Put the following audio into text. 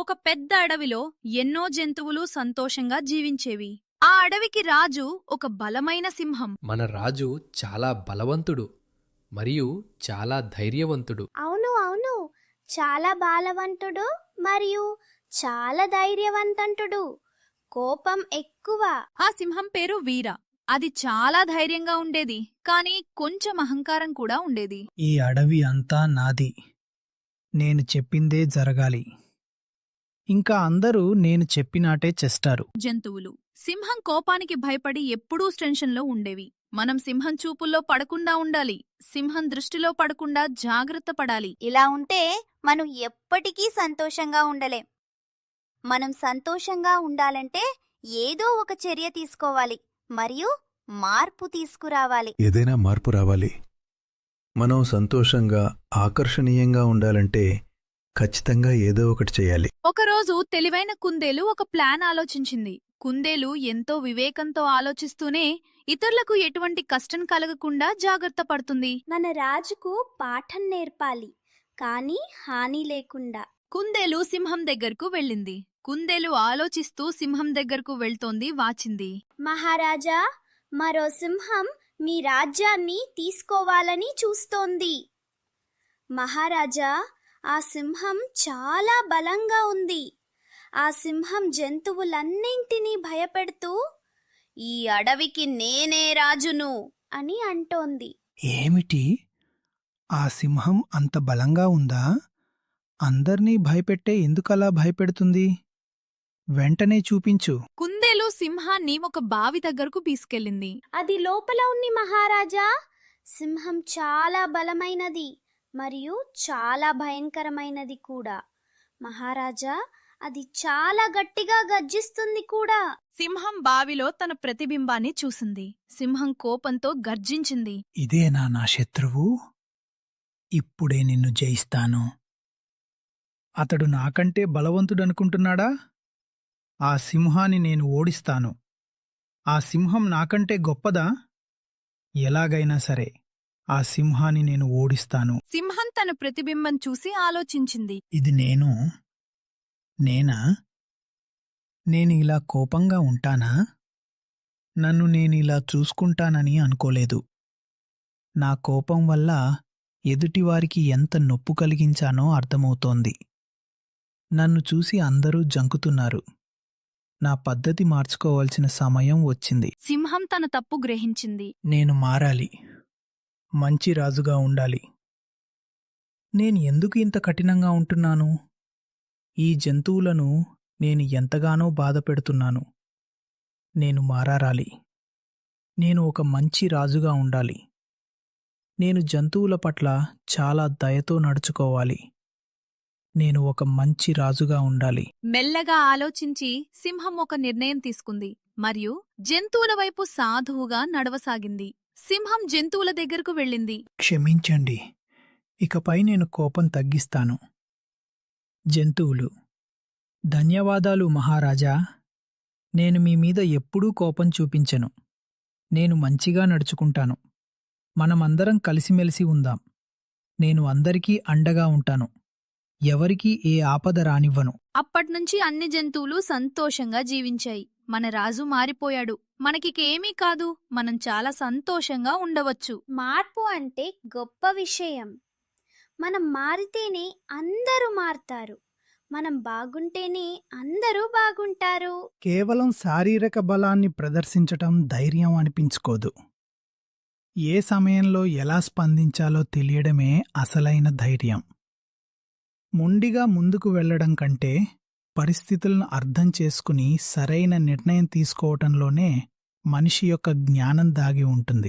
ఒక పెద్ద అడవిలో ఎన్నో జంతువులు సంతోషంగా జీవించేవి. ఆ అడవికి రాజు ఒక బలమైన సింహం. మన రాజు చాలా బలవంతుడు మరియు చాలా ధైర్యవంతుడు. అవును అవును, చాలా బాలవంతుడు మరియు చాలా ధైర్యవంతుడు. కోపం ఎక్కువ. ఆ సింహం పేరు వీర. అది చాలా ధైర్యంగా ఉండేది, కాని కొంచెం అహంకారం కూడా ఉండేది. ఈ అడవి అంతా నాది, నేను చెప్పిందే జరగాలి. ఇంకా అందరూ నేను చెప్పినాటే చేస్తారు. జంతువులు సింహం కోపానికి భయపడి ఎప్పుడూ టెన్షన్లో ఉండేవి. మనం సింహం చూపుల్లో పడకుండా ఉండాలి, సింహం దృష్టిలో పడకుండా జాగ్రత్త పడాలి. ఇలా ఉంటే మనం ఎప్పటికీ సంతోషంగా ఉండలేం. మనం సంతోషంగా ఉండాలంటే ఏదో ఒక చర్య తీసుకోవాలి మరియు మార్పు తీసుకురావాలి. ఏదైనా మార్పు రావాలి. మనం సంతోషంగా ఆకర్షణీయంగా ఉండాలంటే ఖచ్చితంగా ఏదో ఒకటి చేయాలి. ఒకరోజు తెలివైన కుందేలు ఒక ప్లాన్ ఆలోచించింది. కుందేలు ఎంతో వివేకంతో ఆలోచిస్తూనే ఇతరులకు ఎటువంటి కష్టం కలగకుండా జాగ్రత్త పడుతుంది. మన రాజుకు పాఠం నేర్పాలి, కానీ హాని లేకుండా. కుందేలు సింహం దగ్గరకు వెళ్ళింది. కుందేలు ఆలోచిస్తూ సింహం దగ్గరకు వెళ్తోంది. వాచింది. మహారాజా, మరో సింహం మీ రాజ్యాన్ని తీసుకోవాలని చూస్తోంది. మహారాజా, ఆ సింహం చాలా బలంగా ఉంది. ఆ సింహం జంతువులన్నింటినీ భయపెడుతూ ఈ అడవికి నేనే రాజును అని అంటోంది. ఏమిటి? ఆ సింహం అంత బలంగా ఉందా? అందర్నీ భయపెట్టే ఎందుకలా భయపెడుతుంది? వెంటనే చూపించు. కుందేలు సింహాన్ని ఒక బావి దగ్గరకు తీసుకెళ్ళింది. అది లోపల ఉంది మహారాజా. సింహం చాలా బలమైనది మరియు చాలా భయంకరమైనది కూడా. మహారాజా, అది చాలా గట్టిగా గర్జిస్తుంది కూడా. సింహం బావిలో తన ప్రతిబింబాన్ని చూసింది. సింహం కోపంతో గర్జించింది. ఇదేనా నా శత్రువు? ఇప్పుడే నిన్ను జయిస్తాను. అతడు నాకంటే బలవంతుడనుకుంటున్నాడా? ఆ సింహాన్ని నేను ఓడిస్తాను. ఆ సింహం నాకంటే గొప్పదా? ఎలాగైనా సరే ఆ సింహాన్ని నేను ఓడిస్తాను. సింహం తన ప్రతిబింబం చూసి ఆలోచించింది. ఇది నేనా? నేను ఇలా కోపంగా ఉంటానా? నన్ను నేనిలా చూసుకుంటానని అనుకోలేదు. నా కోపం వల్ల ఎదుటివారికి ఎంత నొప్పు కలిగించానో అర్థమవుతోంది. నన్ను చూసి అందరూ జంకుతున్నారు. నా పద్ధతి మార్చుకోవాల్సిన సమయం వచ్చింది. సింహం తన తప్పు గ్రహించింది. నేను మారాలి, మంచి రాజుగా ఉండాలి. నేను ఎందుకు ఇంత కఠినంగా ఉంటున్నాను? ఈ జంతువులను నేను ఎంతగానో బాధపెడుతున్నాను. నేను మారాలి. నేను ఒక మంచి రాజుగా ఉండాలి. నేను జంతువుల పట్ల చాలా దయతో నడుచుకోవాలి. నేను ఒక మంచి రాజుగా ఉండాలి. మెల్లగా ఆలోచించి సింహం ఒక నిర్ణయం తీసుకుంది మరియు జంతువుల వైపు సాధువుగా నడవసాగింది. సింహం జంతువుల దగ్గరకు వెళ్ళింది. క్షమించండి, ఇకపై నేను కోపం తగ్గిస్తాను. జంతువులు: ధన్యవాదాలు మహారాజా. నేను మీ మీద ఎప్పుడూ కోపం చూపించను. నేను మంచిగా నడుచుకుంటాను. మనమందరం కలిసిమెలిసి ఉందాం. నేను అందరికీ అండగా ఉంటాను. ఎవరికీ ఏ ఆపద రానివ్వను. అప్పట్నుంచి అన్ని జంతువులు సంతోషంగా జీవించాయి. మన రాజు మారిపోయాడు. మనకికేమీ కాదు, మనం చాలా సంతోషంగా ఉండవచ్చు. మార్పు అంటే గొప్ప విషయం. మనం మారితేనే అందరూ మారతారు. మనం బాగుంటేనే అందరూ బాగుంటారు. కేవలం శారీరక బలాన్ని ప్రదర్శించటం ధైర్యం అనిపించుకోదు. ఏ సమయంలో ఎలా స్పందించాలో తెలియడమే అసలైన ధైర్యం. మొండిగా ముందుకు వెళ్లడం కంటే పరిస్థితులను అర్థం చేసుకుని సరైన నిర్ణయం తీసుకోవటంలోనే మనిషి యొక్క జ్ఞానం దాగి ఉంటుంది.